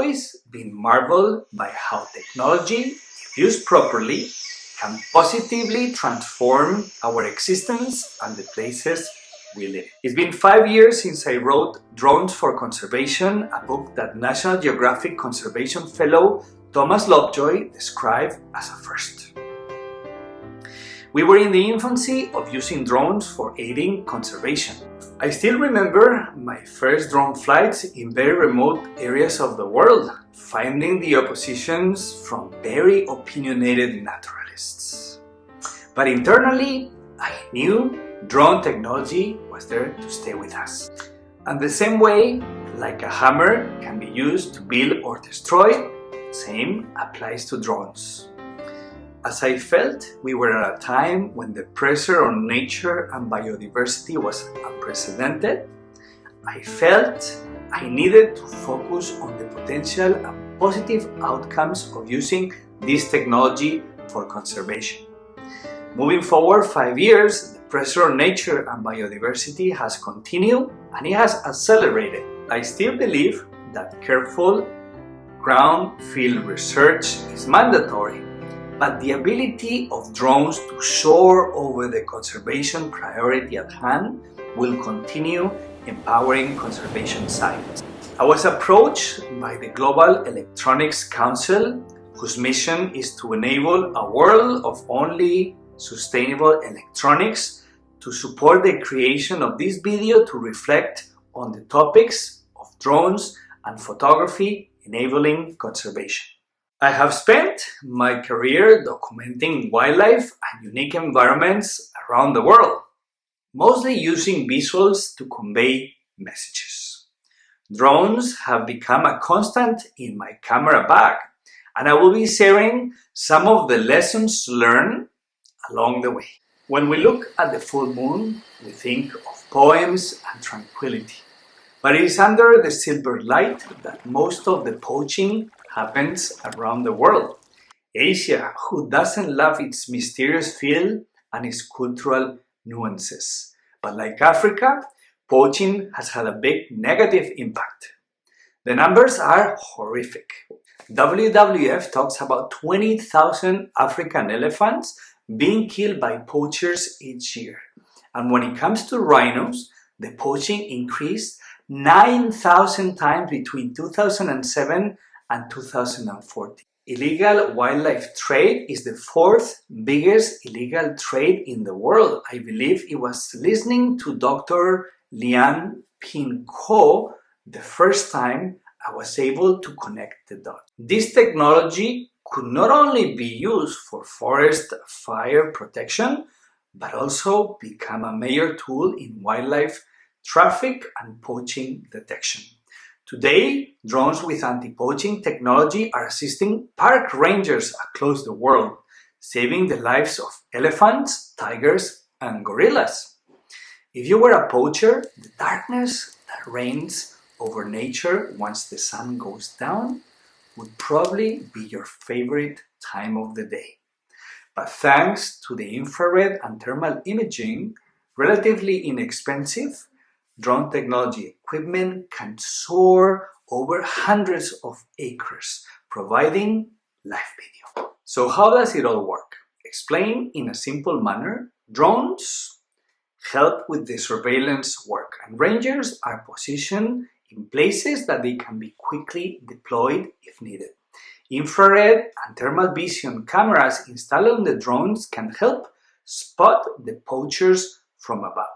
always been marveled by how technology, if used properly, can positively transform our existence and the places we live. It's been 5 years since I wrote Drones for Conservation, a book that National Geographic Conservation Fellow Thomas Lovejoy described as a first. We were in the infancy of using drones for aiding conservation. I still remember my first drone flights in very remote areas of the world, finding the oppositions from very opinionated naturalists. But internally, I knew drone technology was there to stay with us. And the same way, like a hammer can be used to build or destroy, same applies to drones. As I felt we were at a time when the pressure on nature and biodiversity was unprecedented, I felt I needed to focus on the potential and positive outcomes of using this technology for conservation. Moving forward 5 years, the pressure on nature and biodiversity has continued and it has accelerated. I still believe that careful ground field research is mandatory, but the ability of drones to soar over the conservation priority at hand will continue empowering conservation science. I was approached by the Global Electronics Council, whose mission is to enable a world of only sustainable electronics, to support the creation of this video to reflect on the topics of drones and photography enabling conservation. I have spent my career documenting wildlife and unique environments around the world, mostly using visuals to convey messages. Drones have become a constant in my camera bag, and I will be sharing some of the lessons learned along the way. When we look at the full moon, we think of poems and tranquility. But it is under the silver light that most of the poaching happens around the world. Asia, who doesn't love its mysterious feel and its cultural nuances. But like Africa, poaching has had a big negative impact. The numbers are horrific. WWF talks about 20,000 African elephants being killed by poachers each year. And when it comes to rhinos, the poaching increased 9,000 times between 2007 and 2014. Illegal wildlife trade is the fourth biggest illegal trade in the world. I believe it was listening to Dr. Lian Pin Ko the first time I was able to connect the dots. This technology could not only be used for forest fire protection, but also become a major tool in wildlife traffic and poaching detection. Today, drones with anti-poaching technology are assisting park rangers across the world, saving the lives of elephants, tigers, and gorillas. If you were a poacher, the darkness that reigns over nature once the sun goes down would probably be your favorite time of the day. But thanks to the infrared and thermal imaging, relatively inexpensive, drone technology equipment can soar over hundreds of acres, providing live video. So how does it all work? Explained in a simple manner, drones help with the surveillance work, and rangers are positioned in places that they can be quickly deployed if needed. Infrared and thermal vision cameras installed on the drones can help spot the poachers from above.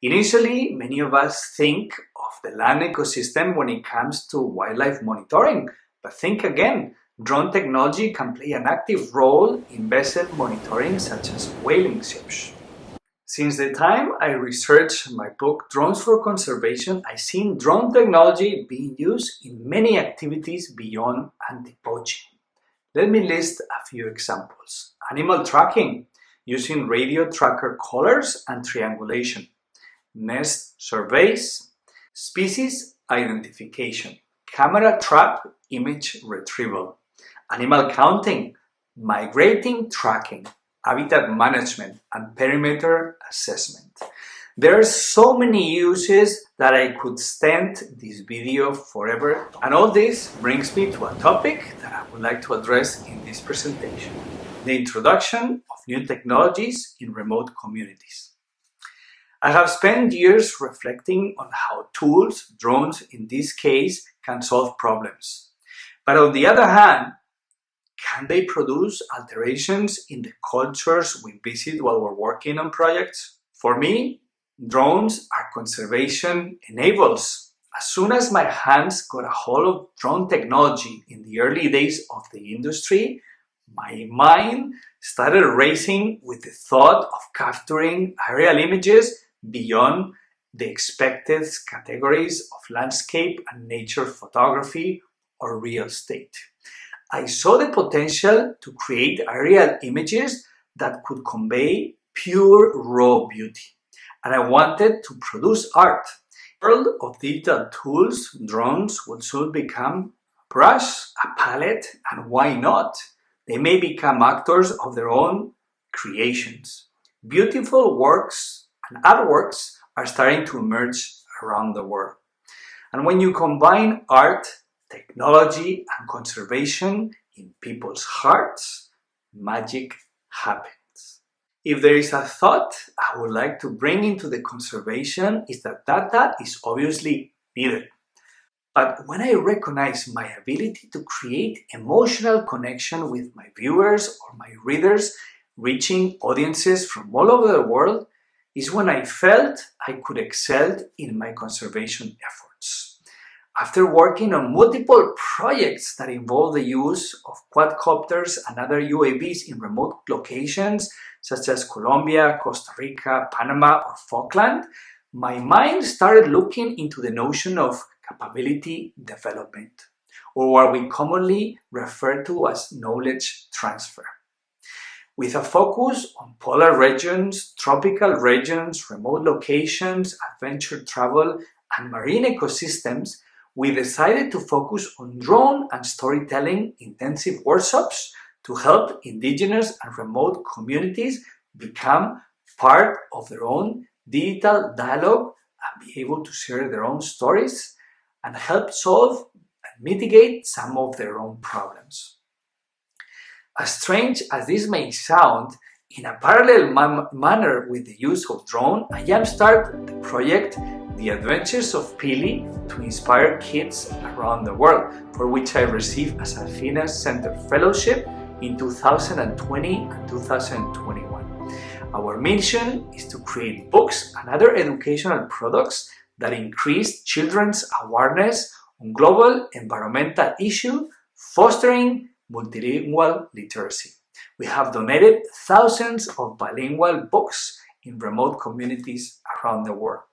Initially, many of us think of the land ecosystem when it comes to wildlife monitoring, but think again, drone technology can play an active role in vessel monitoring such as whaling ships. Since the time I researched my book Drones for Conservation, I've seen drone technology being used in many activities beyond anti-poaching. Let me list a few examples. Animal tracking, using radio tracker collars and triangulation. Nest surveys, species identification, camera trap image retrieval, animal counting, migrating tracking, habitat management, and perimeter assessment. There are so many uses that I could extend this video forever, and all this brings me to a topic that I would like to address in this presentation: the introduction of new technologies in remote communities. I have spent years reflecting on how tools, drones in this case, can solve problems. But on the other hand, can they produce alterations in the cultures we visit while we're working on projects? For me, drones are conservation enablers. As soon as my hands got a hold of drone technology in the early days of the industry, my mind started racing with the thought of capturing aerial images beyond the expected categories of landscape and nature photography or real estate. I saw the potential to create aerial images that could convey pure raw beauty, and I wanted to produce art. In the world of digital tools, drones will soon become a brush, a palette, and why not? They may become actors of their own creations. Beautiful works and artworks are starting to emerge around the world. And when you combine art, technology, and conservation in people's hearts, magic happens. If there is a thought I would like to bring into the conservation, is that data is obviously needed. But when I recognize my ability to create emotional connection with my viewers or my readers, reaching audiences from all over the world, is when I felt I could excel in my conservation efforts. After working on multiple projects that involve the use of quadcopters and other UAVs in remote locations such as Colombia, Costa Rica, Panama, or Falkland, my mind started looking into the notion of capability development, or what we commonly refer to as knowledge transfer. With a focus on polar regions, tropical regions, remote locations, adventure travel, and marine ecosystems, we decided to focus on drone and storytelling intensive workshops to help indigenous and remote communities become part of their own digital dialogue and be able to share their own stories and help solve and mitigate some of their own problems. As strange as this may sound, in a parallel manner with the use of drone, I jumpstarted the project The Adventures of Pili to inspire kids around the world, for which I received a Salfina Center Fellowship in 2020 and 2021. Our mission is to create books and other educational products that increase children's awareness on global environmental issues, fostering multilingual literacy. We have donated thousands of bilingual books in remote communities around the world.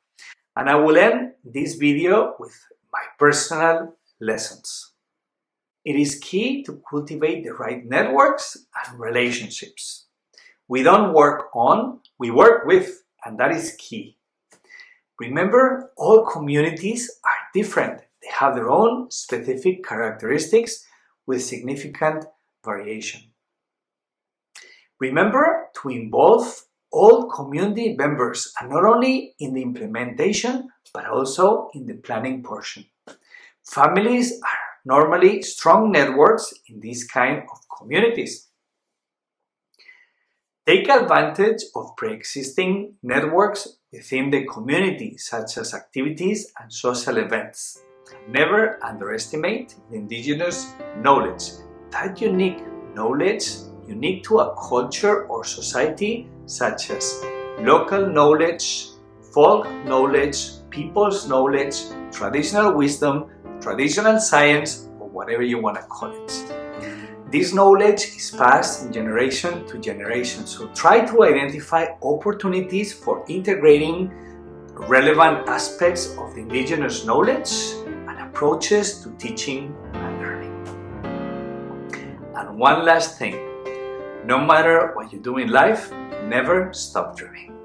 And I will end this video with my personal lessons. It is key to cultivate the right networks and relationships. We don't work on, we work with, and that is key. Remember, all communities are different. They have their own specific characteristics with significant variation. Remember to involve all community members, and not only in the implementation, but also in the planning portion. Families are normally strong networks in this kind of communities. Take advantage of pre-existing networks within the community, such as activities and social events. Never underestimate the indigenous knowledge. That unique knowledge, unique to a culture or society, such as local knowledge, folk knowledge, people's knowledge, traditional wisdom, traditional science, or whatever you want to call it. This knowledge is passed generation to generation, so try to identify opportunities for integrating relevant aspects of the indigenous knowledge and approaches to teaching and learning. And one last thing, no matter what you do in life, never stop dreaming.